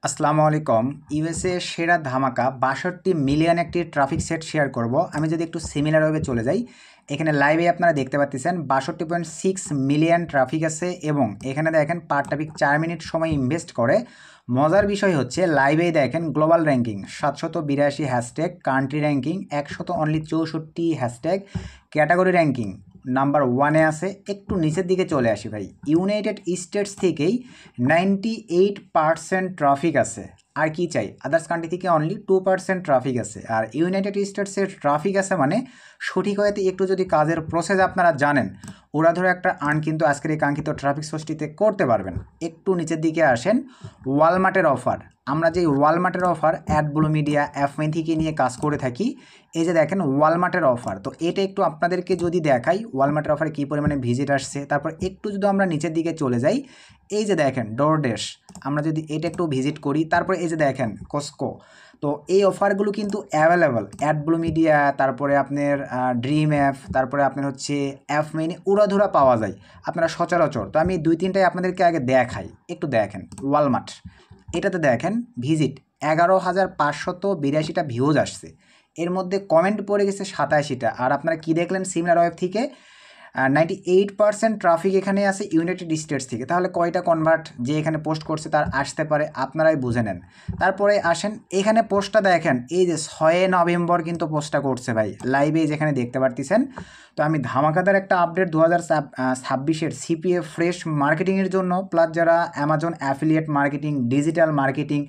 আসসালামু আলাইকুম। ইউএসএ সেরা ধামাকা ৬২ মিলিয়ন একটি ট্রাফিক সেট শেয়ার করব। আমি যদি একটু সিমিলারভাবে চলে যাই, এখানে লাইভে আপনারা দেখতে পাচ্ছেন ৬২.6 মিলিয়ন ট্রাফিক আছে এবং এখানে দেখেন পার ট্রাফিক 4 মিনিট সময় ইনভেস্ট করে। মজার বিষয় হচ্ছে লাইভেই দেখেন global ranking ৭৮২ hashtag, country ranking ১64 hashtag, category ranking number 1-এ আছে। একটু নিচের দিকে চলে আসি ভাই, ইউনাইটেড স্টেটস থেকেই 98% ট্রাফিক আছে। আর কি চাই, আদার্স কান্ট্রি থেকে অনলি 2% ট্রাফিক আছে। আর ইউনাইটেড স্টেটসের ট্রাফিক আছে মানে সঠিক হয়তো একটু যদি কাজের প্রসেস আপনারা জানেন, ওরা ধরে একটা আর্ন কিন্তু আজকের এই কাঙ্ক্ষিত ট্রাফিক সোর্সটিতে করতে পারবেন। একটু নিচের দিকে আসেন, ওয়ালমার্টের অফার। আমরা যে ওয়ালমার্টের অফার অ্যাডব্লু মিডিয়া অ্যাফমেন থেকে নিয়ে কাজ করে থাকি। এই যে দেখেন ওয়ালমার্টের অফার, তো এটা একটু আপনাদেরকে যদি দেখাই ওয়ালমার্টের অফারে কী পরিমাণে ভিজিট আসছে। তারপর একটু যদি আমরা নিচের দিকে চলে যাই, এই যে দেখেন ডোরড্যাশ, আমরা যদি এটা একটু ভিজিট করি, তারপরে এই যে দেখেন কস্কো। তো এই অফারগুলো কিন্তু অ্যাভেলেবল অ্যাডব্লু মিডিয়া, তারপরে আপনার ড্রিম অ্যাপ, তারপরে আপনার হচ্ছে অ্যাপ মেনে উড়াধুরা পাওয়া যায় আপনারা সচরাচর। তো আমি 2-3টাই আপনাদেরকে আগে দেখাই, একটু দেখেন ওয়ালমার্ট। এটাতে দেখেন ভিজিট 11,582টা ভিউজ আসছে, এর মধ্যে কমেন্ট পড়ে গেছে 87টা। আর আপনারা কি দেখলেন সিমিলার ওয়েব থেকে 98% ট্রাফিক এখানে আছে ইউনাইটেড স্টেটস থেকে। তাহলে কয়টা কনভার্ট যে এখানে পোস্ট করছে তার আসতে পারে, আপনারাই বুঝে নেন। তারপরে আসেন এখানে পোস্টটা দেখেন, এই যে 6 নভেম্বর কিন্তু পোস্টটা করছে ভাই, লাইভে যেখানে দেখতে পারতেছেন। তো আমি ধামাকাদার একটা আপডেট 2026-এর সিপিএ ফ্রেশ মার্কেটিংয়ের জন্য, প্লাস যারা Amazon affiliate marketing, digital marketing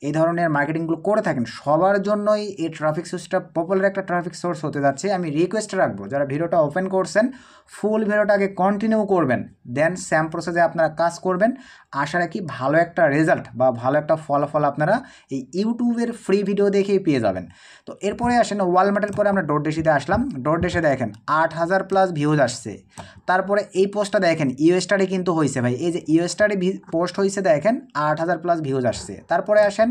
এই ধরনের মার্কেটিংগুলো করে থাকেন সবার জন্যই এই ট্রাফিক সোর্সটা পপুলার একটা ট্রাফিক সোর্স হতে যাচ্ছে। আমি রিকোয়েস্ট রাখবো যারা ভিডিওটা ওপেন করছেন ফুল ভিডিওটা আগে কন্টিনিউ করবেন, দেন স্যাম প্রসেসে আপনারা কাজ করবেন। আশা রাখি ভালো একটা রেজাল্ট বা ভালো একটা ফলাফল আপনারা এই ইউটিউবের ফ্রি ভিডিও দেখেই পেয়ে যাবেন। তো এরপরে আসেন ওয়ালমার্টের পরে আমরা ডোরডেশিতে আসলাম। ডোরডেশে দেখেন 8,000+ ভিউজ আসছে। তারপরে এই পোস্টটা দেখেন ইউএসটারে কিন্তু হয়েছে ভাই, এই যে ইউএসটারে পোস্ট হয়েছে দেখেন 8,000+ ভিউজ আসছে। তারপরে আসেন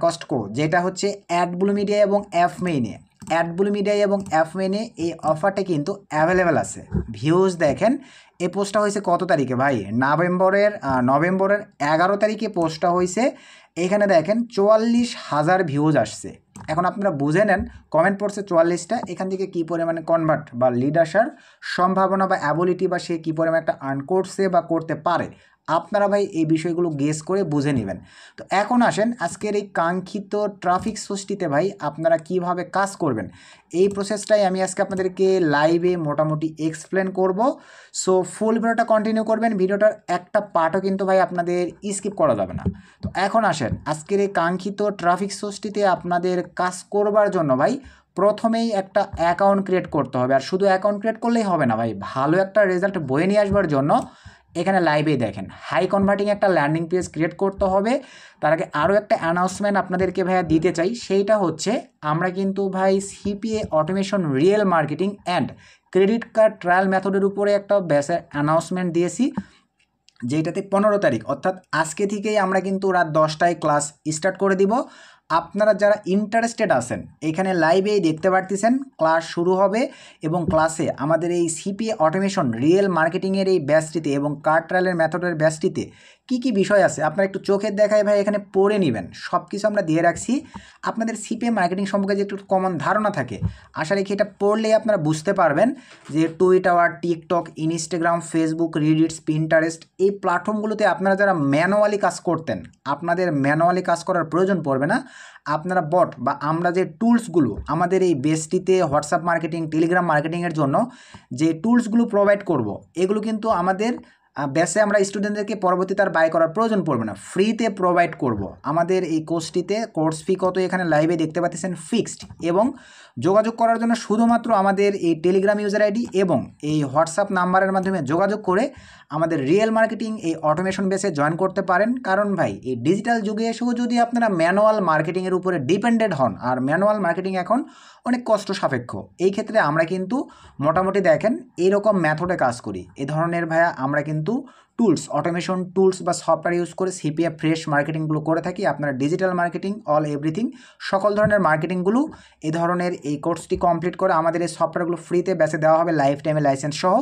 কস্টকো, যেটা হচ্ছে অ্যাডব্লু মিডিয়া এবং অ্যাফমেইনে। অ্যাডব্লু মিডিয়া এবং অ্যাফমেইনে এই অফারটা কিন্তু অ্যাভেলেবেল আছে। ভিউজ দেখেন এই পোস্টটা হয়েছে কত তারিখে ভাই, নভেম্বরের 11 তারিখে পোস্টটা হয়েছে। এখানে দেখেন 44,000 ভিউজ আসছে। এখন আপনারা বুঝে নেন কমেন্ট পড়ছে 44টা, এখান থেকে কী পরিমাণে কনভার্ট বা লিড আসার সম্ভাবনা বা অ্যাবিলিটি বা সে কী পরিমাণে একটা আর্ন করছে বা করতে পারে, আপনারা ভাই এই বিষয়গুলো গেস করে বুঝে নেবেন। তো এখন আসেন আজকের এই কাঙ্ক্ষিত ট্রাফিক সোর্সটিতে ভাই আপনারা কিভাবে কাজ করবেন, এই প্রসেসটাই আমি আজকে আপনাদেরকে লাইভে মোটামুটি এক্সপ্লেন করব। সো ফুল ভিডিওটা কন্টিনিউ করবেন, ভিডিওটার একটা পার্টও কিন্তু ভাই আপনাদের স্কিপ করা যাবে না। তো এখন আসেন আজকের এই কাঙ্ক্ষিত ট্রাফিক সোর্সটিতে আপনাদের কাজ করবার জন্য ভাই প্রথমেই একটা অ্যাকাউন্ট ক্রিয়েট করতে হবে। আর শুধু অ্যাকাউন্ট ক্রিয়েট করলেই হবে না ভাই, ভালো একটা রেজাল্ট বয়ে নিয়ে আসবার জন্য এখানে লাইভেই দেখেন হাই কনভার্টিং একটা ল্যান্ডিং পেজ ক্রিয়েট করতে হবে। তার আগে আরও একটা অ্যানাউন্সমেন্ট আপনাদেরকে ভাইয়া দিতে চাই, সেইটা হচ্ছে আমরা কিন্তু ভাই CPA automation real marketing and credit card trial মেথডের উপরে একটা ব্যাসের অ্যানাউন্সমেন্ট দিয়েছি, যেটাতে 15 তারিখ অর্থাৎ আজকে থেকেই আমরা কিন্তু রাত 10টায় ক্লাস স্টার্ট করে দিব। আপনারা যারা ইন্টারেস্টেড আছেন এখানে লাইভেই দেখতে পারতেছেন ক্লাস শুরু হবে এবং ক্লাসে আমাদের এই সিপিএ অটোমেশন রিয়েল মার্কেটিংয়ের এই ব্যাচটিতে এবং কার্ড ট্রায়ালের মেথডের ব্যাচটিতে কী কী বিষয় আছে আপনারা একটু চোখের দেখায় ভাই এখানে পড়ে নেবেন। সব কিছু আমরা দিয়ে রাখছি, আপনাদের সিপিএ মার্কেটিং সম্পর্কে যে একটু কমন ধারণা থাকে, আশা রেখে এটা পড়লেই আপনারা বুঝতে পারবেন যে Twitter, TikTok, Instagram, Facebook, Reddits, Pinterest এই প্ল্যাটফর্মগুলোতে আপনারা যারা ম্যানুয়ালি কাজ করতেন, আপনাদের ম্যানুয়ালি কাজ করার প্রয়োজন পড়বে না। আপনারা বট বা আমরা যে টুলসগুলো আমাদের এই বেসটিতে হোয়াটসঅ্যাপ মার্কেটিং, টেলিগ্রাম মার্কেটিংয়ের জন্য যে টুলসগুলো প্রোভাইড করব, এগুলো কিন্তু আমাদের ব্যাসে আমরা স্টুডেন্টদেরকে পরবর্তীতে আর বাই করার প্রয়োজন পড়বে না, ফ্রিতে প্রোভাইড করব। আমাদের এই কোর্সটিতে কোর্স ফি কত এখানে লাইভে দেখতে পাচ্ছেন ফিক্সড, এবং যোগাযোগ করার জন্য শুধুমাত্র আমাদের এই টেলিগ্রাম ইউজার আইডি এবং এই হোয়াটসঅ্যাপ নাম্বারের মাধ্যমে যোগাযোগ করে আমাদের রিয়েল মার্কেটিং এই অটোমেশন বেসে জয়েন করতে পারেন। কারণ ভাই এই ডিজিটাল যুগে এসেও যদি আপনারা ম্যানুয়াল মার্কেটিংয়ের উপরে ডিপেন্ডেন্ট হন, আর ম্যানুয়াল মার্কেটিং এখন অনেক কষ্ট সাপেক্ষ, এই ক্ষেত্রে আমরা কিন্তু মোটামুটি দেখেন এইরকম মেথডে কাজ করি। এই ধরনের ভাইয়া আমরা কিন্তু টুলস, অটোমেশন টুলস বা সফটওয়্যার ইউজ করে সিপিএ ফ্রেশ মার্কেটিংগুলো করে থাকি। আপনারা ডিজিটাল মার্কেটিং অল এভরিথিং সকল ধরনের মার্কেটিংগুলো এই ধরনের এই কোর্সটি কমপ্লিট করে আমাদের এই সফটওয়্যারগুলো ফ্রিতে বেচে দেওয়া হবে লাইফ টাইমে লাইসেন্স সহ।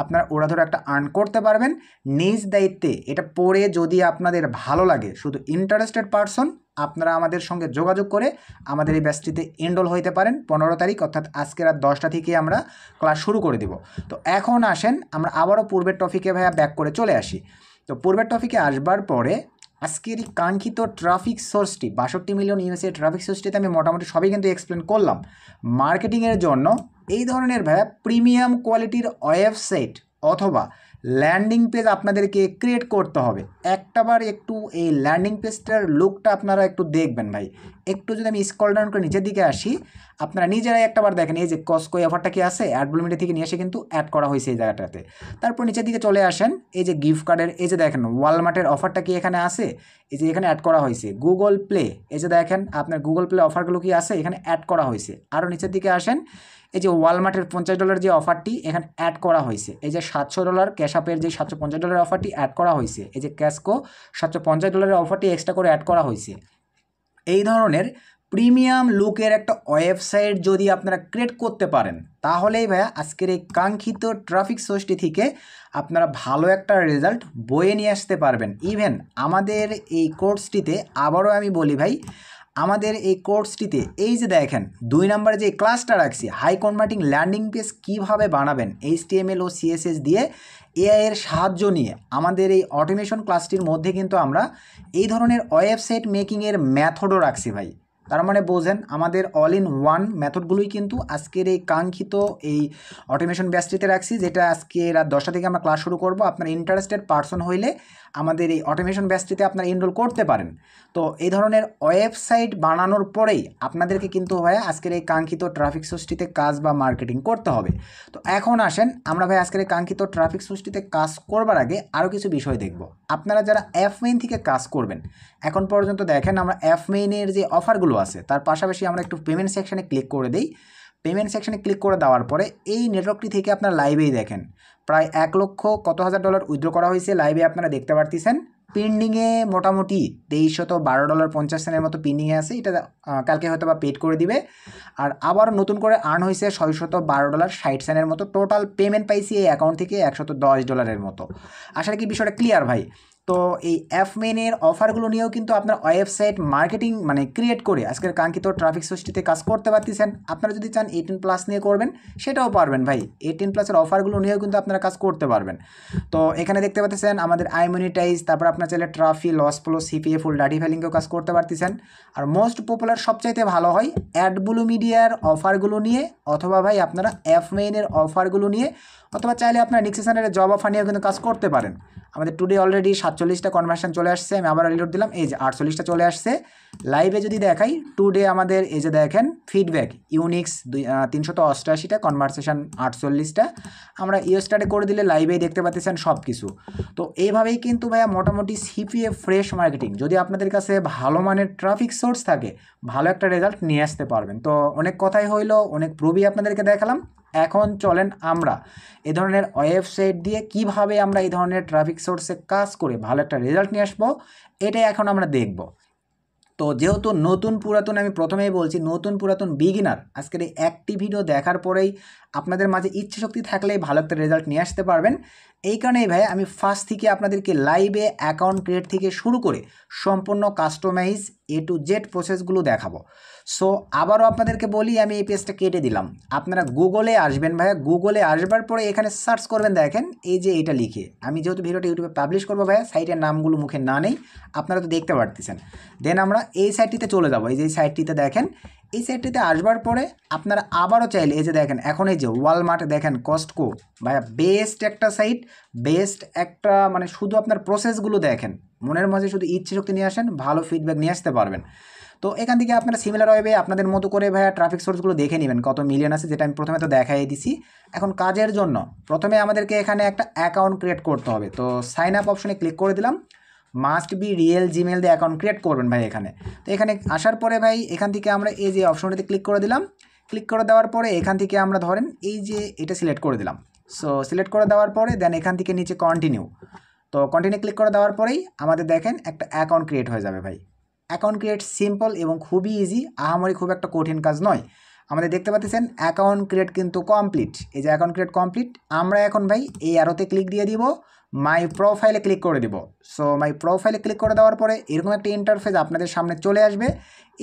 আপনারা ওরা ধরে একটা আর্ন করতে পারবেন নিজ দায়িত্বে। এটা পড়ে যদি আপনাদের ভালো লাগে, শুধু ইন্টারেস্টেড পারসন আপনারা আমাদের সঙ্গে যোগাযোগ করে আমাদের এই ব্যাচটিতে এনরোল হইতে পারেন। 15 তারিখ অর্থাৎ আজকে রাত 10টা থেকে আমরা ক্লাস শুরু করে দিব। তো এখন আসেন আমরা আবারও পূর্বের টপিকে ভাইয়া ব্যাক করে চলে আসি। তো পূর্বের টপিকে আসবার পরে আজকের এই কাঙ্ক্ষিত ট্রাফিক সোর্সটি 62 মিলিয়ন ইউএসএ ট্রাফিক সোর্সটিতে আমি মোটামুটি সবই কিন্তু এক্সপ্লেন করলাম। মার্কেটিংয়ের জন্য এই ধরনের ভাইয়া প্রিমিয়াম কোয়ালিটির ওয়েবসাইট অথবা ল্যান্ডিং পেজ আপনাদেরকে ক্রিয়েট করতে হবে। একটাবার একটু এই ল্যান্ডিং পেজটার লুকটা আপনারা একটু দেখবেন ভাই। একটু যদি আমি স্ক্রল ডাউন করে নিচের দিকে আসি, আপনারা নিজেরাই একটাবার দেখেন এই যে কস্টকো অফারটা কি আছে, অ্যাডব্লু মিডিয়া থেকে নিয়ে এসে কিন্তু অ্যাড করা হয়েছে এই জায়গাটাতে। তারপর নিচের দিকে চলে আসেন, এই যে গিফট কার্ডের এই যে দেখেন ওয়ালমার্টের অফারটা কি এখানে আছে, এই যে এখানে অ্যাড করা হয়েছে। গুগল প্লে, এই যে দেখেন আপনার গুগল প্লে অফারগুলো কি আছে এখানে অ্যাড করা হয়েছে। আরও নিচের দিকে আসেন, এই যে ওয়ালমার্টের $50 যে অফারটি এখানে অ্যাড করা হয়েছে। এই যে $700 ক্যাশ আপের যে $750 অফারটি অ্যাড করা হয়েছে। এই যে ক্যাশকো $750 অফারটি এক্সট্রা করে অ্যাড করা হয়েছে। এই ধরনের প্রিমিয়াম লুকের একটা ওয়েবসাইট যদি আপনারা ক্রিয়েট করতে পারেন তাহলেই ভাইয়া আজকের এই কাঙ্ক্ষিত ট্রাফিক সোর্সটি থেকে আপনারা ভালো একটা রেজাল্ট বয়ে নিয়ে আসতে পারবেন। ইভেন আমাদের এই কোর্সটিতে আবারও আমি বলি ভাই, আমাদের এই কোর্সটিতে এই যে দেখেন 2 নম্বরে যে ক্লাসটা রাখছি, হাই কনভার্টিং ল্যান্ডিং পেজ কীভাবে বানাবেন HTML ও CSS দিয়ে AI এর সাহায্য নিয়ে, আমাদের এই অটোমেশন ক্লাসটির মধ্যে কিন্তু আমরা এই ধরনের ওয়েবসাইট মেকিংয়ের মেথডও রাখছি ভাই। তার মানে বোঝেন আমাদের অল ইন ওয়ান মেথডগুলোই কিন্তু আজকের এই কাঙ্ক্ষিত এই অটোমেশন ব্যাচটিতে রাখছি, যেটা আজকে রাত 10টা থেকে আমরা ক্লাস শুরু করব। আপনার ইন্টারেস্টেড পারসন হইলে আমাদের এই অটোমেশন ব্যাচটিতে আপনারা এনরোল করতে পারেন। তো এই ধরনের ওয়েবসাইট বানানোর পরেই আপনাদেরকে কিন্তু ভাই আজকের এই কাঙ্ক্ষিত ট্রাফিক সোর্সটিতে কাজ বা মার্কেটিং করতে হবে। তো এখন আসেন আমরা ভাই আজকের এই কাঙ্ক্ষিত ট্রাফিক সোর্সটিতে কাজ করবার আগে আরও কিছু বিষয় দেখব। আপনারা যারা অ্যাপ মেইন থেকে কাজ করবেন, এখন পর্যন্ত দেখেন আমরা অ্যাপ মেইনের যে অফারগুলো আছে তার পাশাপাশি আমরা একটু পেমেন্ট সেকশানে ক্লিক করে দিই। পেমেন্ট সেকশানে ক্লিক করে দেওয়ার পরে এই নেটওয়ার্কটি থেকে আপনারা লাইভেই দেখেন প্রায় $1 লক্ষ কত হাজার উইথড্র করা হয়েছে। লাইভে আপনারা দেখতে পারতেছেন পেন্ডিংয়ে মোটামুটি $2312.50 মতো পেন্ডিংয়ে আছে। এটা কালকে হয়তো বা পেড করে দিবে। আর আবার নতুন করে আর্ন হয়েছে $612.60 মতো। টোটাল পেমেন্ট পাইছি এই অ্যাকাউন্ট থেকে $110 মতো। আশা কি বিষয়টা ক্লিয়ার ভাই? তো এই অ্যাপ মেনের অফারগুলো নিয়েও কিন্তু আপনার ওয়েবসাইট মার্কেটিং মানে ক্রিয়েট করে আজকের কাঙ্ক্ষিত ট্রাফিক সোর্সটিতে কাজ করতে পারতেছেন। আপনারা যদি চান 18+ নিয়ে করবেন সেটাও পারবেন ভাই। 18+এর অফারগুলো নিয়েও কিন্তু আপনারা কাজ করতে পারবেন। তো এখানে দেখতে পাচ্ছেন আমাদের আইমনিটাইজ, তারপর আপনার চাইলে ট্রাফি, লস ফ্লো, CPA, ফুল ডাটি ফাইলিংকেও কাজ করতে পারতেছেন। আর মোস্ট পপুলার সবচাইতে ভালো হয় অ্যাডব্লু মিডিয়ার অফারগুলো নিয়ে, অথবা ভাই আপনারা অ্যাপ মেইনের অফারগুলো নিয়ে, অথবা চাইলে আপনারা নিক্সেশনের জব অফার নিয়েও কিন্তু কাজ করতে পারেন। আমাদের টুডে অলরেডি 47টা কনভার্সন চলে আসছে। আমি আবার রিলোড দিলাম, এই যে 48টা চলে আসছে। লাইভে যদি দেখাই টুডে আমাদের এই যে দেখেন ফিডব্যাক ইউনিক্স 388টা, কনভারসেশন 48টা। আমরা স্টার্টে করে দিলে লাইভেই দেখতে পাচ্ছেন সব কিছু। তো এইভাবেই কিন্তু ভাইয়া মোটামুটি CPA ফ্রেশ মার্কেটিং যদি আপনাদের কাছে ভালো মানের ট্রাফিক সোর্স থাকে ভালো একটা রেজাল্ট নিয়ে আসতে পারবেন। তো অনেক কথাই হইলো, অনেক প্রুফই আপনাদেরকে দেখালাম। এখন চলেন আমরা এই ধরনের ওয়েবসাইট দিয়ে কিভাবে আমরা এই ধরনের ট্রাফিক সোর্সে কাজ করে ভালো একটা রেজাল্ট নিয়ে আসবো, এটাই এখন আমরা দেখব। তো যেহেতু নতুন পুরাতন, আমি প্রথমেই বলছি নতুন পুরাতন বিগিনার, আজকের এই একটি ভিডিও দেখার পরেই আপনাদের মাঝে ইচ্ছে শক্তি থাকলেই ভালো একটা রেজাল্ট নিয়ে আসতে পারবেন। এই কারণেই ভাই আমি ফার্স্ট থেকে আপনাদেরকে লাইভে অ্যাকাউন্ট ক্রিয়েট থেকে শুরু করে সম্পূর্ণ কাস্টমাইজ A to Z প্রসেসগুলো দেখাবো। সো আবারও আপনাদেরকে বলি, আমি এই পেজটা কেটে দিলাম। আপনারা গুগলে আসবেন ভাইয়া, গুগলে আসবার পরে এখানে সার্চ করবেন, দেখেন এই যে এটা লিখে, আমি যেহেতু ভিডিওটা ইউটিউবে পাবলিশ করবো ভাইয়া, সাইটের নামগুলো মুখে না নেই, আপনারা তো দেখতে পারতেছেন। দেন আমরা এই সাইটটিতে চলে যাবো। এই যে সাইটটিতে দেখেন, এই সাইটটিতে আসবার পরে আপনারা আবারও চাইলে এই যে দেখেন এখন এই যে ওয়ালমার্ট দেখেন, কস্টকো ভাইয়া বেস্ট একটা সাইট, বেস্ট একটা মানে শুধু আপনার প্রসেসগুলো দেখেন, মনের মাঝে শুধু ইচ্ছে শক্তি নিয়ে আসেন, ভালো ফিডব্যাক নিয়ে আসতে পারবেন। তো এখান থেকে আপনারা সিমিলার ওয়েবে আপনাদের মতো করে ভাইয়া ট্রাফিক সোর্সগুলো দেখে নেবেন কত মিলিয়ন আছে, যেটা আমি প্রথমে তো দেখাই দিছি। এখন কাজের জন্য প্রথমে আমাদেরকে এখানে একটা অ্যাকাউন্ট ক্রিয়েট করতে হবে। তো সাইন আপ অপশনে ক্লিক করে দিলাম। মাস্ট বি রিয়েল জিমেল দিয়ে অ্যাকাউন্ট ক্রিয়েট করবেন ভাই এখানে। তো এখানে আসার পরে ভাই এখান থেকে আমরা এই যে অপশনটিতে ক্লিক করে দিলাম। ক্লিক করে দেওয়ার পরে এখান থেকে আমরা ধরেন এই যে এটা সিলেক্ট করে দিলাম। সো সিলেক্ট করে দেওয়ার পরে দেন এখান থেকে নিচে কন্টিনিউ। তো কন্টিনিউ ক্লিক করে দেওয়ার পরেই আমাদের দেখেন একটা অ্যাকাউন্ট ক্রিয়েট হয়ে যাবে ভাই। অ্যাকাউন্ট ক্রিয়েট সিম্পল এবং খুবই ইজি, আহামরি খুব একটা কঠিন কাজ নয়। আমাদের দেখতে পাচ্ছেন অ্যাকাউন্ট ক্রিয়েট কিন্তু কমপ্লিট। এই যে অ্যাকাউন্ট ক্রিয়েট কমপ্লিট, আমরা এখন ভাই এই অ্যারোতে ক্লিক দিয়ে দিব, মাই প্রোফাইলে ক্লিক করে দিব। সো মাই প্রোফাইলে ক্লিক করে দেওয়ার পরে এরকম একটা ইন্টারফেস আপনাদের সামনে চলে আসবে।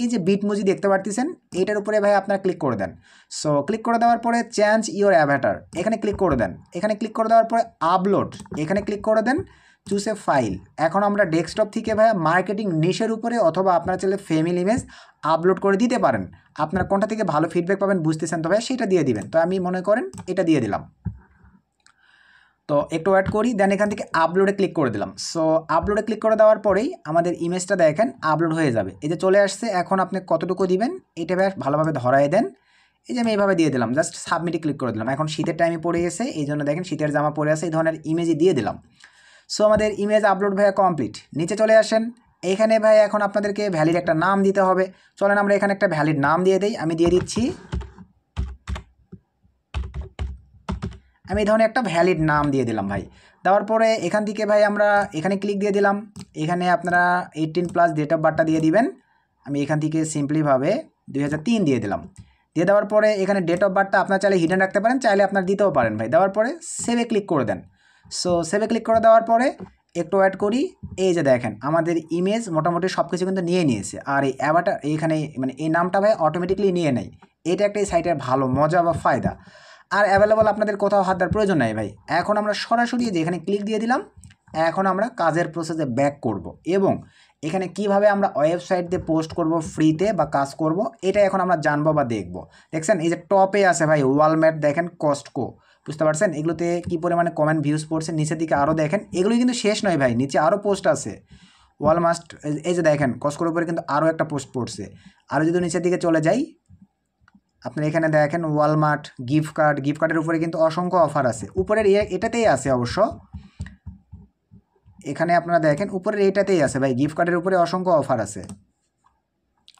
এই যে বিটমোজি দেখতে পাচ্ছেন, এইটার উপরে ভাই আপনারা ক্লিক করে দেন। সো ক্লিক করে দেওয়ার পরে চেঞ্জ ইওর অ্যাভাটার এখানে ক্লিক করে দেন। এখানে ক্লিক করে দেওয়ার পরে আপলোড এখানে ক্লিক করে দেন, চুজ এ ফাইল। এখন আমরা ডেস্কটপ থেকে ভাইয়া মার্কেটিং নিশের উপরে অথবা আপনারা চাইলে ফ্যামিলি ইমেজ আপলোড করে দিতে পারেন। আপনারা কোনটা থেকে ভালো ফিডব্যাক পাবেন বুঝতেছেন তো ভাইয়া, সেটা দিয়ে দিবেন। তো আমি মনে করেন এটা দিয়ে দিলাম। তো একটু ওয়েট করি, দেন এখান থেকে আপলোডে ক্লিক করে দিলাম। সো আপলোডে ক্লিক করে দেওয়ার পরেই আমাদের ইমেজটা দেখেন আপলোড হয়ে যাবে। এই যে চলে আসছে। এখন আপনি কতটুকু দিবেন এটা ভাই ভালোভাবে ধরাই দেন। এই যে আমি এইভাবে দিয়ে দিলাম, জাস্ট সাবমিটে ক্লিক করে দিলাম। এখন শীতের টাইমে পড়ে গেছে, এই জন্য দেখেন শীতের জামা পরে আছে, এই ধরনের ইমেজই দিয়ে দিলাম। সো আমাদের ইমেজ আপলোড ভাইয়া কমপ্লিট। নিচে চলে আসেন, এখানে ভাই এখন আপনাদেরকে ভ্যালিড একটা নাম দিতে হবে। চলেন আমরা এখানে একটা ভ্যালিড নাম দিয়ে দিই। আমি দিয়ে দিচ্ছি, আমি এই ধরনের একটা ভ্যালিড নাম দিয়ে দিলাম ভাই। দেওয়ার পরে এখান থেকে ভাই আমরা এখানে ক্লিক দিয়ে দিলাম। এখানে আপনারা 18+ ডেট অফ বার্থটা দিয়ে দিবেন। আমি এখান থেকে সিম্পলিভাবে 2003 দিয়ে দিলাম। দিয়ে দেওয়ার পরে এখানে ডেট অফ বার্থটা আপনার চাইলে হিডেন রাখতে পারেন, চাইলে আপনার দিতেও পারেন ভাই। দেওয়ার পরে সেভে ক্লিক করে দেন। সো সেভে ক্লিক করে দেওয়ার পরে একটু অ্যাড করি, এই যে দেখেন আমাদের ইমেজ মোটামুটি সব কিছু কিন্তু নিয়ে নিয়েছে। আর এই অ্যাভাটার এইখানে মানে এই নামটা ভাই অটোমেটিকলি নিয়ে নেয়। এটা একটা এই সাইটের ভালো মজা বা ফায়দা। আর অ্যাভেলেবল আপনাদের কোথাও হাত দেওয়ার প্রয়োজন নাই ভাই। এখন আমরা সরাসরি যে এখানে ক্লিক দিয়ে দিলাম, এখন আমরা কাজের প্রসেসে ব্যাক করব এবং এখানে কিভাবে আমরা ওয়েবসাইট দিয়ে পোস্ট করব ফ্রিতে বা কাজ করব, এটা এখন আমরা জানবো বা দেখব। দেখছেন এই যে টপে আছে ভাই ওয়ালমার্ট, দেখেন কস্টকো, বুঝতে পারছেন এগুলোতে কী পরিমাণে কমেন্ট ভিউজ পড়ছে। নিচের দিকে আরও দেখেন, এগুলোই কিন্তু শেষ নয় ভাই, নিচে আরও পোস্ট আছে। ওয়ালমার্ট এই যে দেখেন কস্টকোর উপরে কিন্তু আরও একটা পোস্ট পড়ছে। আরও যদি নিচের দিকে চলে যাই, আপনারা এখানে দেখেন ওয়ালমার্ট গিফট কার্ডের উপরে কিন্তু অসংখ্য অফার আছে। উপরের এটাতেই আছে অবশ্য, এখানে আপনারা দেখেন উপরের এইটাতেই আছে ভাই, গিফট কার্ডের উপরে অসংখ্য অফার আছে।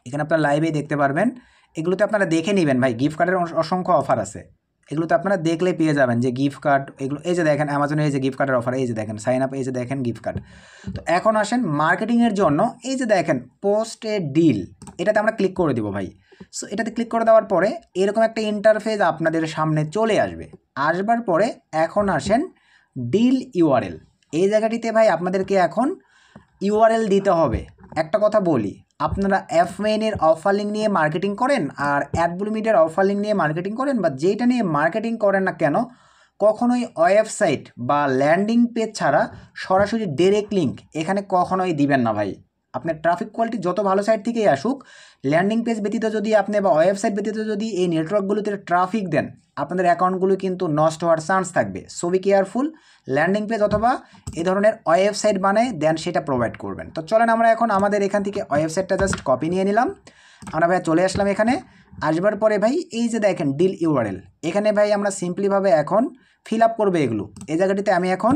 এখানে আপনারা লাইভেই দেখতে পারবেন, এগুলোতে আপনারা দেখে নেবেন ভাই, গিফট কার্ডের অসংখ্য অফার আছে। এগুলোতে আপনারা দেখলেই পেয়ে যাবেন যে গিফট কার্ড এগুলো। এই যে দেখেন অ্যামাজনে এই যে গিফট কার্ডের অফার, এই যে দেখেন সাইন আপ, এই যে দেখেন গিফট কার্ড। তো এখন আসেন মার্কেটিংয়ের জন্য, এই যে দেখেন পোস্ট এ ডিল, এটাতে আমরা ক্লিক করে দিব ভাই। সো এটাতে ক্লিক করে দেওয়ার পরে এরকম একটা ইন্টারফেস আপনাদের সামনে চলে আসবে। আসবার পরে এখন আসেন ডিল ইউআরএল, এই জায়গাটিতে ভাই আপনাদেরকে এখন ইউআরএল দিতে হবে। একটা কথা বলি, আপনারা এফমেইনের অফার লিঙ্ক নিয়ে মার্কেটিং করেন আর অ্যাডব্লু মিডিয়ার অফার লিঙ্ক নিয়ে মার্কেটিং করেন বা যেটা নিয়ে মার্কেটিং করেন না কেন, কখনোই ওয়েবসাইট বা ল্যান্ডিং পেজ ছাড়া সরাসরি ডাইরেক্ট লিঙ্ক এখানে কখনোই দিবেন না ভাই। আপনার ট্রাফিক কোয়ালিটি যত ভালো সাইট থেকেই আসুক, ল্যান্ডিং পেজ ব্যতীত যদি আপনি বা ওয়েবসাইট ব্যতীত যদি এই নেটওয়ার্কগুলোতে ট্রাফিক দেন, আপনাদের অ্যাকাউন্টগুলো কিন্তু নষ্ট হওয়ার চান্স থাকবে। So be careful, landing page অথবা এই ধরনের ওয়েবসাইট বানায় দেন সেটা প্রোভাইড করবেন। তো চলেন আমরা এখন আমাদের এখান থেকে ওয়েবসাইটটা জাস্ট কপি নিয়ে নিলাম। আমরা ভাই চলে আসলাম এখানে। আসবার পরে ভাই এই যে দেখেন ডিল ইউআরএল, এখানে ভাই আমরা সিম্পলিভাবে এখন ফিল আপ করবো এগুলো। এই জায়গাটিতে আমি এখন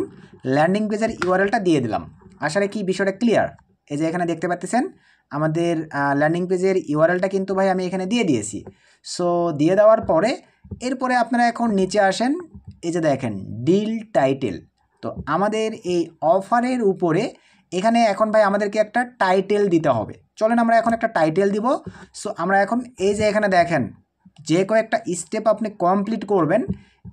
ল্যান্ডিং পেজের ইউআরএলটা দিয়ে দিলাম। আসলে কি বিষয়টা ক্লিয়ার? এই যে এখানে দেখতে পাচ্ছেন আমাদের ল্যান্ডিং পেজের ইউআরএলটা কিন্তু ভাই আমি এখানে দিয়ে দিয়েছি। সো দিয়ে দেওয়ার পরে এরপরে আপনারা এখন নিচে আসেন, এই যে দেখেন ডিল টাইটেল। তো আমাদের এই অফারের উপরে এখানে এখন ভাই আমাদেরকে একটা টাইটেল দিতে হবে। চলেন আমরা এখন একটা টাইটেল দিব। সো আমরা এখন এই যে এখানে দেখেন যে কয়েকটা স্টেপ আপনি কমপ্লিট করবেন,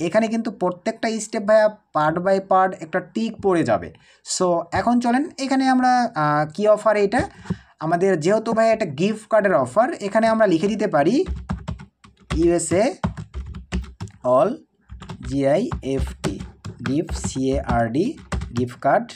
এখানে কিন্তু প্রত্যেকটা স্টেপ ভাইয়া পার্ট বাই পার্ট একটা টিক পড়ে যাবে। সো এখন চলেন এখানে আমরা কি অফার, এটা আমাদের যেহেতু ভাই একটা গিফট কার্ডের অফার, এখানে আমরা লিখে দিতে পারি USA all GIFT gift সিএআরডি gift card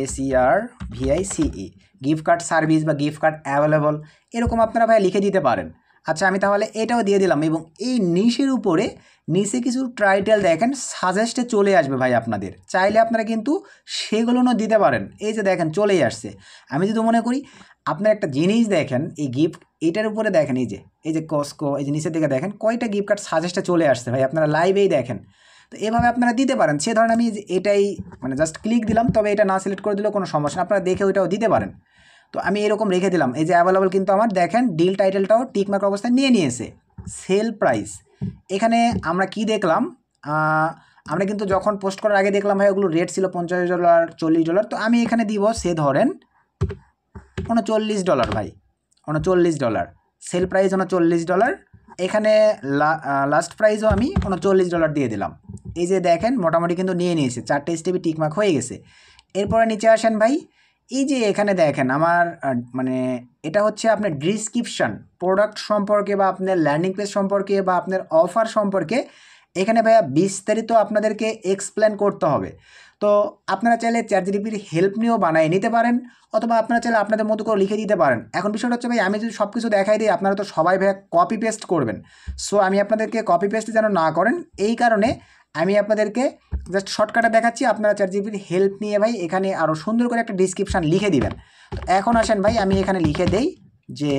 এসইআরভিআইসিই gift card service বা গিফট কার্ড অ্যাভেলেবল, এরকম আপনারা ভাই লিখে দিতে পারেন। আচ্ছা আমি তাহলে এটাও দিয়ে দিলাম এবং এই নিচের উপরে নিচে কিছু টাইটেল দেখেন সাজেস্টে চলে আসবে ভাই, আপনাদের চাইলে আপনারা কিন্তু সেগুলোও দিতে পারেন। এই যে দেখেন চলেই আসছে। আমি যদি মনে করি আপনার একটা জিনিস দেখেন এই গিফট, এটার উপরে দেখেন এই যে কস্টকো, এই যে নিচের দিকে দেখেন কয়টা গিফট কার্ড সাজেস্টে চলে আসছে ভাই, আপনারা লাইভেই দেখেন। তো এভাবে আপনারা দিতে পারেন। সে ধরেন আমি এটাই মানে জাস্ট ক্লিক দিলাম, তবে এটা না সিলেক্ট করে দিলেও কোনো সমস্যা না, আপনারা দেখে ওইটাও দিতে পারেন। তো আমি এরকম রেখে দিলাম। এই যে অ্যাভেলেবল কিন্তু আমার দেখেন ডিল টাইটেলটাও টিকমার্ক অবস্থায় নিয়ে নিয়েছে। সেল প্রাইস, এখানে আমরা কি দেখলাম, আমরা কিন্তু যখন পোস্ট করার আগে দেখলাম ভাই ওগুলো রেট ছিল $50, $40। তো আমি এখানে দিব সে ধরেন $39 ভাই, $39। সেল প্রাইস $39, এখানে লাস্ট প্রাইসও আমি $39 দিয়ে দিলাম। এই যে দেখেন মোটামুটি কিন্তু নিয়ে নিয়েছে, 4টে স্টেপে টিকমার্ক হয়ে গেছে। এরপরে নিচে আসেন ভাই, এই যে এখানে দেখেন আমার মানে এটা হচ্ছে আপনার ডিসক্রিপশান, প্রোডাক্ট সম্পর্কে বা আপনার ল্যান্ডিং পেজ সম্পর্কে বা আপনার অফার সম্পর্কে এখানে ভাইয়া বিস্তারিত আপনাদেরকে এক্সপ্লেন করতে হবে। তো আপনারা চাইলে চ্যাটজিপিটির হেল্প নিয়েও বানিয়ে নিতে পারেন, অথবা আপনারা চাইলে আপনাদের মতো করে লিখে দিতে পারেন। এখন বিষয়টা হচ্ছে ভাই, আমি যদি সব কিছু দেখাই দিই আপনারা তো সবাই ভাইয়া কপি পেস্ট করবেন। সো আমি আপনাদেরকে কপি পেস্ট যেন না করেন, এই কারণে আমি আপনাদেরকে জাস্ট শর্টকাটে দেখাচ্ছি। আপনারা চ্যাটজিপিটির হেল্প নিয়ে ভাই এখানে আরও সুন্দর করে একটা ডিসক্রিপশান লিখে দিবেন। তো এখন আসেন ভাই, আমি এখানে লিখে দেই যে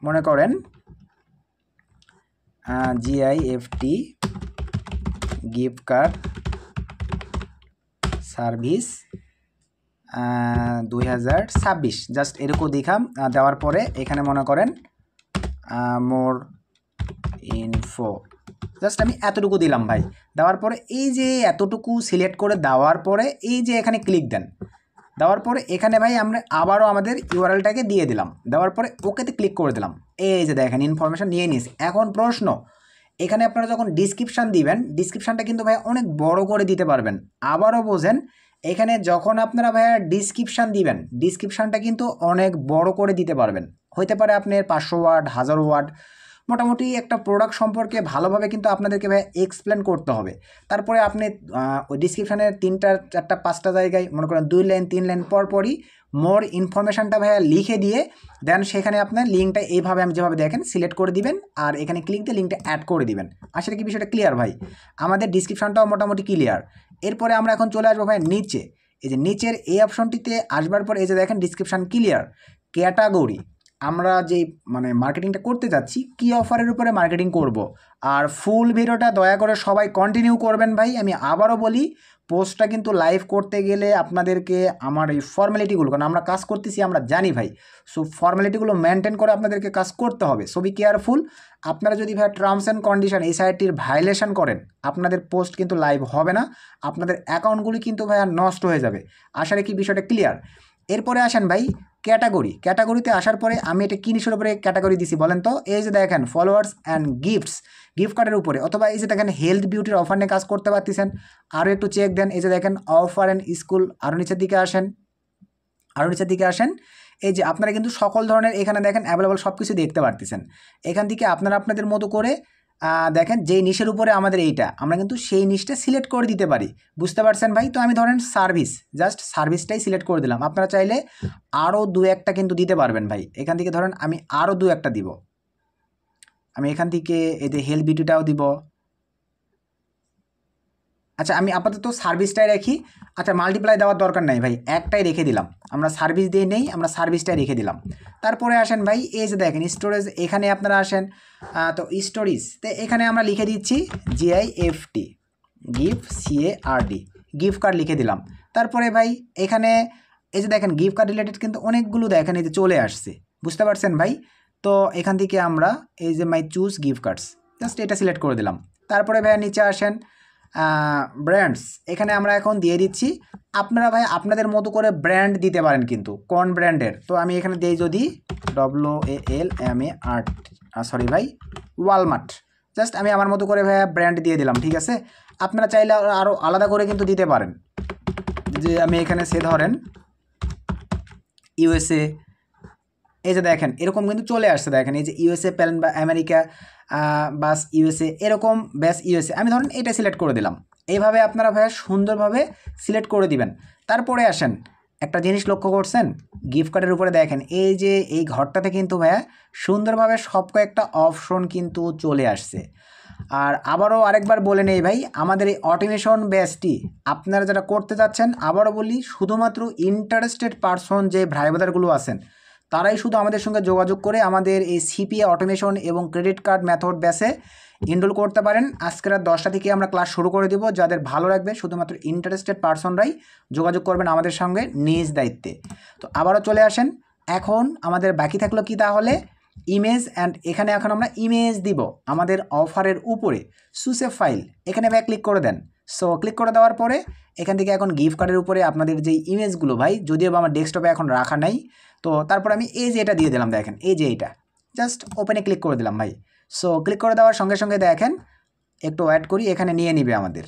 মনে করেন GIFT gift card service 2026, just এরকম দেখাম। দেওয়ার পরে এখানে মনে করেন মোর ইনফো, জাস্ট আমি এতটুকু দিলাম ভাই। দেওয়ার পরে এই যে এতটুকু সিলেক্ট করে দেওয়ার পরে এই যে এখানে ক্লিক দেন, দেওয়ার পরে এখানে ভাই আমরা আবারও আমাদের ইউআরএলটাকে দিয়ে দিলাম। দেওয়ার পরে ওকেতে ক্লিক করে দিলাম। এই যে দেখেন ইনফরমেশন নিয়ে নিস। এখন প্রশ্ন, এখানে আপনারা যখন ডিসক্রিপশান দিবেন, ডিসক্রিপশানটা কিন্তু ভাই অনেক বড় করে দিতে পারবেন। আবারও বোঝেন, এখানে যখন আপনারা ভাইয়া ডিসক্রিপশান দিবেন, ডিসক্রিপশানটা কিন্তু অনেক বড় করে দিতে পারবেন। হইতে পারে আপনার 500 ওয়ার্ড, 1000 ওয়ার্ড, মোটামুটি একটা প্রোডাক্ট সম্পর্কে ভালোভাবে কিন্তু আপনাদেরকে ভাই এক্সপ্লেন করতে হবে। তারপরে আপনি ওই ডিসক্রিপশানের 3টা 4টা 5টা জায়গায় মনে করেন 2 লাইন 3 লাইন পরপরই মোর ইনফরমেশানটা ভাইয়া লিখে দিয়ে দেন সেখানে আপনার লিঙ্কটা এইভাবে আমি যেভাবে দেখেন সিলেক্ট করে দিবেন, আর এখানে ক্লিক দিয়ে লিঙ্কটা অ্যাড করে দিবেন। আসলে কি বিষয়টা ক্লিয়ার ভাই? আমাদের ডিসক্রিপশানটাও মোটামুটি ক্লিয়ার। এরপরে আমরা এখন চলে আসবো ভাই নিচে। এই যে নিচের এই অপশনটিতে আসবার পর এই যে দেখেন ডিসক্রিপশান ক্লিয়ার, ক্যাটাগরি, আমরা যে মানে মার্কেটিংটা করতে যাচ্ছি, কি অফারের উপরে মার্কেটিং করব। আর ফুল ভিডিওটা দয়া করে সবাই কন্টিনিউ করবেন ভাই। আমি আবারও বলি, পোস্টটা কিন্তু লাইভ করতে গেলে আপনাদেরকে আমার এই ফর্মালিটিগুলো, কারণ আমরা কাজ করতেছি আমরা জানি ভাই, সো ফর্মালিটিগুলো মেনটেন করে আপনাদেরকে কাজ করতে হবে। So be careful. আপনারা যদি ভাই টার্মস অ্যান্ড কন্ডিশন এই সাইটটির ভায়োলেশন করেন, আপনাদের পোস্ট কিন্তু লাইভ হবে না, আপনাদের অ্যাকাউন্টগুলি কিন্তু ভাইয়া নষ্ট হয়ে যাবে। আশা রাখি বিষয়টা ক্লিয়ার। এরপরে আসেন ভাই ক্যাটাগরি। ক্যাটাগরিতে আসার পরে আমি এটা কী নিশের উপরে ক্যাটাগরি দিছি বলেন তো? এই যে দেখেন ফলোয়ার্স অ্যান্ড গিফটস, গিফট কার্ডের উপরে, অথবা এই যে দেখেন হেলথ বিউটির অফার নিয়ে কাজ করতে পারতেছেন। আরও একটু চেক দেন, এই যে দেখেন অফার অ্যান্ড স্কুল, আরও নিচের দিকে আসেন, আরও নিচের দিকে আসেন। এই যে আপনারা কিন্তু সকল ধরনের এখানে দেখেন অ্যাভেলেবল সব কিছু দেখতে পারতেছেন। এখান থেকে আপনারা আপনাদের মতো করে দেখেন যেই নিশের উপরে আমাদের এইটা, আমরা কিন্তু সেই নিশটা সিলেক্ট করে দিতে পারি। বুঝতে পারছেন ভাই? তো আমি ধরেন সার্ভিস, জাস্ট সার্ভিসটাই সিলেক্ট করে দিলাম। আপনারা চাইলে আরও 2-1টা কিন্তু দিতে পারবেন ভাই। এখান থেকে ধরেন আমি আরও 2-1টা দিব। আমি এখান থেকে এতে হেলথ বিউটিটাও দিব। আচ্ছা, আমি আপাতত সার্ভিসটাই রাখি। আচ্ছা, মাল্টিপ্লাই দেওয়ার দরকার নাই ভাই, একটাই রেখে দিলাম। আমরা সার্ভিস দিয়ে নেই, আমরা সার্ভিসটাই রেখে দিলাম। তারপরে আসেন ভাই, এই যে দেখেন স্টোরেজ, এখানে আপনারা আসেন। তো স্টোরেজ তো এখানে আমরা লিখে দিচ্ছি GIFT gift CARD, gift card লিখে দিলাম। তারপরে ভাই এখানে এই যে দেখেন গিফট কার্ড রিলেটেড কিন্তু অনেকগুলো দেখেন এই যে চলে আসছে। বুঝতে পারছেন ভাই? তো এখান থেকে আমরা এই যে মাই চুজ গিফট কার্ডস, জাস্ট এটা সিলেক্ট করে দিলাম। তারপরে ভাই নিচে আসেন ব্র্যান্ডস, এখানে আমরা এখন দিয়ে দিচ্ছি। আপনারা ভাই আপনাদের মতো করে ব্র্যান্ড দিতে পারেন, কিন্তু কোন ব্র্যান্ডের। তো আমি এখানে দিই যদি WALMART, সরি ভাই ওয়ালমার্ট, জাস্ট আমি আমার মতো করে ভাইয়া ব্র্যান্ড দিয়ে দিলাম। ঠিক আছে, আপনারা চাইলে আরও আলাদা করে কিন্তু দিতে পারেন। যে আমি এখানে সে ধরেন USA, এই যে দেখেন এরকম কিন্তু চলে আসছে। দেখেন এই যে USA প্যালেন বা আমেরিকা বাস USA, এরকম ব্যাস USA, আমি ধরেন এটা সিলেক্ট করে দিলাম। এইভাবে আপনারা ভাইয়া সুন্দরভাবে সিলেক্ট করে দিবেন। তারপরে আসেন, একটা জিনিস লক্ষ্য করছেন গিফট কার্ডের উপরে দেখেন এই যে এই ঘরটাতে কিন্তু ভাইয়া সুন্দরভাবে সব কয়েকটা অপশন কিন্তু চলে আসছে। আর আবারও আরেকবার বলে নেই ভাই, আমাদের এই অটোমেশন ব্যাচটি আপনারা যারা করতে যাচ্ছেন, আবারও বলি শুধুমাত্র ইন্টারেস্টেড পারসন যে ভাই ব্রাদারগুলো আছেন, তারাই শুধু আমাদের সঙ্গে যোগাযোগ করে আমাদের এই CPA অটোমেশন এবং ক্রেডিট কার্ড মেথড ব্যাচে এনরোল করতে পারেন। আজকে রাত 10টা থেকে আমরা ক্লাস শুরু করে দেব। যাদের ভালো লাগবে শুধুমাত্র ইন্টারেস্টেড পারসনরাই যোগাযোগ করবেন আমাদের সঙ্গে নিজ দায়িত্বে। তো আবারও চলে আসেন, এখন আমাদের বাকি থাকলো কি তাহলে ইমেজ, অ্যান্ড এখানে এখন আমরা ইমেজ দিব আমাদের অফারের উপরে। চুজ এ ফাইল, এখানে ভাই ক্লিক করে দেন। সো ক্লিক করে দেওয়ার পরে এখান থেকে এখন গিফট কার্ডের উপরে আপনাদের যেই ইমেজগুলো ভাই, যদিও বা আমার ডেস্কটপে এখন রাখা নাই, তো তারপর আমি এই যে এটা দিয়ে দিলাম। দেখেন এই যে এইটা, জাস্ট ওপেনে ক্লিক করে দিলাম ভাই। সো ক্লিক করে দেওয়ার সঙ্গে সঙ্গে দেখেন একটু ওয়েট করি, এখানে নিয়ে নিবে আমাদের,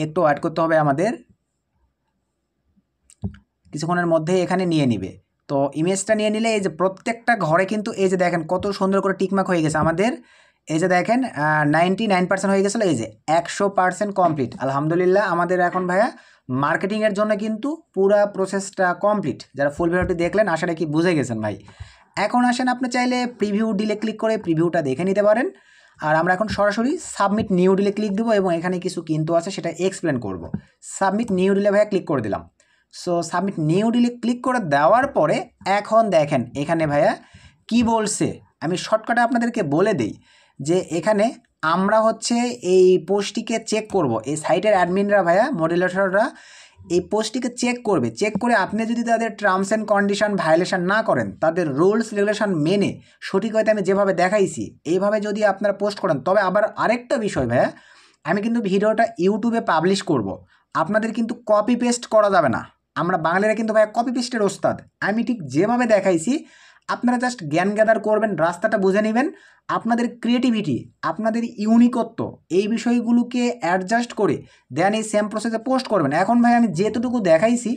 একটু ওয়েট করতে হবে আমাদের, কিছুক্ষণের মধ্যে এখানে নিয়ে নিবে। তো ইমেজটা নিয়ে নিলে এই যে প্রত্যেকটা ঘরে কিন্তু এই যে দেখেন কত সুন্দর করে টিকমার্ক হয়ে গেছে আমাদের, এই যে দেখেন 99% হয়ে গেছিলো, এই যে 100% কমপ্লিট। আলহামদুলিল্লাহ আমাদের এখন ভাইয়া মার্কেটিংয়ের জন্য কিন্তু পুরো প্রসেসটা কমপ্লিট। যারা ফুল ভিডিওটি দেখলেন আশা রাখি বুঝে গেছেন ভাই। এখন আসেন আপনি চাইলে প্রিভিউ ডিলে ক্লিক করে প্রিভিউটা দেখে নিতে পারেন। আর আমরা এখন সরাসরি সাবমিট নিউ ডিলে ক্লিক দেবো এবং এখানে কিছু কিন্তু আছে সেটা এক্সপ্লেন করব। সাবমিট নিউ ডিলে ভাইয়া ক্লিক করে দিলাম। So submit new delay click করে দেওয়ার পরে এখন দেখেন এখানে ভাইয়া কি বলছে, আমি শর্টকাটে আপনাদেরকে বলে দিই যে এখানে আমরা হচ্ছে এই পোস্টটিকে চেক করব। এই সাইটের অ্যাডমিনরা ভাইয়া মডারেটররা এই পোস্টটিকে চেক করবে, চেক করে আপনি যদি তাদের টার্মস অ্যান্ড কন্ডিশন ভায়োলেশন না করেন, তাদের রুলস রেগুলেশন মেনে সঠিক হয়তো আমি যেভাবে দেখাইছি এইভাবে যদি আপনারা পোস্ট করেন, তবে আবার আরেকটা বিষয় ভাইয়া, আমি কিন্তু ভিডিওটা ইউটিউবে পাবলিশ করব, আপনাদের কিন্তু কপি পেস্ট করা যাবে না। আমরা বাঙালিরা কিন্তু ভাইয়া কপি পেস্টের ওস্তাদ। আমি ঠিক যেভাবে দেখাইছি আপনারা জাস্ট জ্ঞান গ্যাদার করবেন, রাস্তাটা বুঝে নেবেন, আপনাদের ক্রিয়েটিভিটি, আপনাদের ইউনিকত্ব এই বিষয়গুলোকে অ্যাডজাস্ট করে দেন এই সেম প্রসেসে পোস্ট করবেন। এখন ভাই আমি যেতটুকু দেখাইছি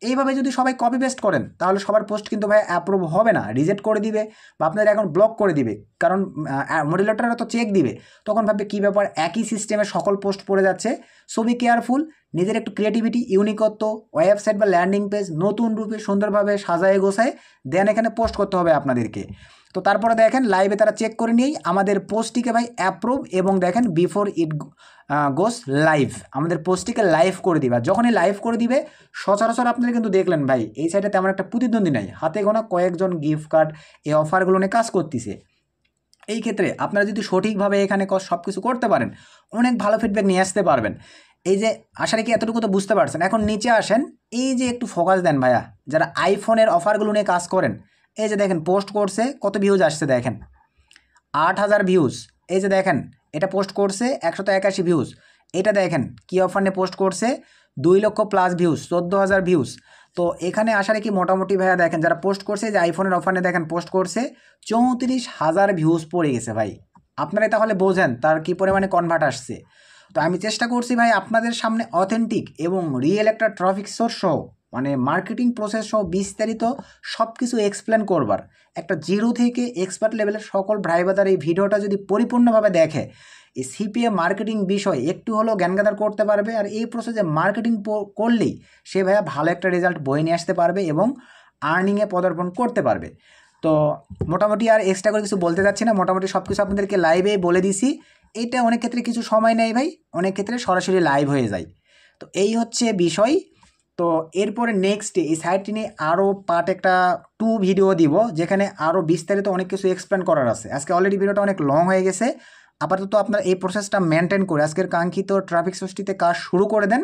এইভাবে যদি সবাই কপি পেস্ট করেন তাহলে সবার পোস্ট কিন্তু ভাই অ্যাপ্রুভ হবে না, রিজেক্ট করে দিবে বা আপনাদের এখন ব্লক করে দিবে। কারণ মডারেটররা তো চেক দিবে, তখন ভাববে কী ব্যাপার একই সিস্টেমে সকল পোস্ট পড়ে যাচ্ছে। সো বি কেয়ারফুল, নিজের একটু ক্রিয়েটিভিটি ইউনিকত্ব ওয়েবসাইট বা ল্যান্ডিং পেজ নতুন রূপে সুন্দরভাবে সাজায় গোছায় দেন এখানে পোস্ট করতে হবে আপনাদেরকে। তো তারপরে দেখেন লাইভে তারা চেক করে নিয়েই আমাদের পোস্টটিকে ভাই অ্যাপ্রুভ এবং দেখেন বিফোর ইট গোস লাইভ আমাদের পোস্টটিকে লাইভ করে দিবে। আর যখনই লাইভ করে দিবে সচরাচর আপনারা কিন্তু দেখলেন ভাই এই সাইডে তেমন একটা প্রতিদ্বন্দ্বী নাই, হাতে গোনা কয়েকজন গিফট কার্ড এই অফারগুলো নিয়ে কাজ করতেছে। এই ক্ষেত্রে আপনারা যদি সঠিকভাবে এখানে সব কিছু করতে পারেন অনেক ভালো ফিডব্যাক নিয়ে আসতে পারবেন। এই যে আশা রাখি এতটুকু তো বুঝতে পারছেন। এখন নিচে আসেন, এই যে একটু ফোকাস দেন ভাইয়া, যারা আইফোনের অফারগুলো নিয়ে কাজ করেন, এই যে দেখেন পোস্ট করছে কত ভিউজ আসছে দেখেন 8000 ভিউজ। এই যে দেখেন এটা পোস্ট করছে 181 ভিউজ। এটা দেখেন কী অফার নিয়ে পোস্ট করছে 2 লক্ষ প্লাস ভিউজ, 14,000 ভিউজ। তো এখানে আশা রাখি মোটামুটি ভাইয়া দেখেন যারা পোস্ট করছে যে আইফোনের অফার নিয়ে দেখেন পোস্ট করছে 34,000 ভিউজ পড়ে গেছে ভাই। আপনারাই তাহলে বোঝেন তার কী পরিমাণে কনভার্ট আসছে। তো আমি চেষ্টা করছি ভাই আপনাদের সামনে অথেন্টিক এবং রিয়েল একটা ট্রাফিক সোর্স সহ মানে মার্কেটিং প্রসেস সহ বিস্তারিত সব কিছু এক্সপ্লেন করবার, একটা জিরো থেকে এক্সপার্ট লেভেলের সকল ভাইবাদার এই ভিডিওটা যদি পরিপূর্ণভাবে দেখে এই সিপিএ মার্কেটিং বিষয় একটু হলেও জ্ঞান গাদার করতে পারবে। আর এই প্রসেসে মার্কেটিং করলেই সে ভাইয়া ভালো একটা রেজাল্ট বয়ে নিয়ে আসতে পারবে এবং আর্নিংয়ে পদার্পণ করতে পারবে। তো মোটামুটি আর এক্সট্রা করে কিছু বলতে যাচ্ছি না, মোটামুটি সব কিছু আপনাদেরকে লাইভে বলে দিছি। এইটা অনেক ক্ষেত্রে কিছু সময় নেই ভাই, অনেক ক্ষেত্রে সরাসরি লাইভ হয়ে যায়। তো এই হচ্ছে বিষয়। তো এরপরে নেক্সট এই সাইটটি নিয়ে আরও পার্ট একটা 2 ভিডিও দিব যেখানে আরও বিস্তারিত অনেক কিছু এক্সপ্লেন করার আছে। আজকে অলরেডি ভিডিওটা অনেক লং হয়ে গেছে, আপাতত আপনারা এই প্রসেসটা মেনটেন করে আজকের কাঙ্ক্ষিত ট্রাফিক সোর্সটিতে কাজ শুরু করে দেন,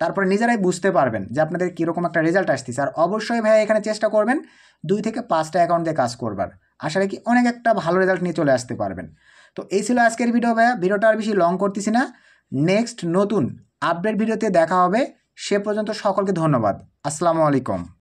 তারপরে নিজেরাই বুঝতে পারবেন যে আপনাদের কীরকম একটা রেজাল্ট আসতেছে। আর অবশ্যই ভাই এখানে চেষ্টা করবেন 2 থেকে 5টা অ্যাকাউন্ট দিয়ে কাজ করবার, আশা রাখি অনেক একটা ভালো রেজাল্ট নিয়ে চলে আসতে পারবেন। তো এই ছিল আজকের ভিডিও ভাইয়া, ভিডিওটা আর বেশি লং করতেছি না, নেক্সট নতুন আপডেট ভিডিওতে দেখা হবে। সে পর্যন্ত সকলকে ধন্যবাদ। আসসালামু আলাইকুম।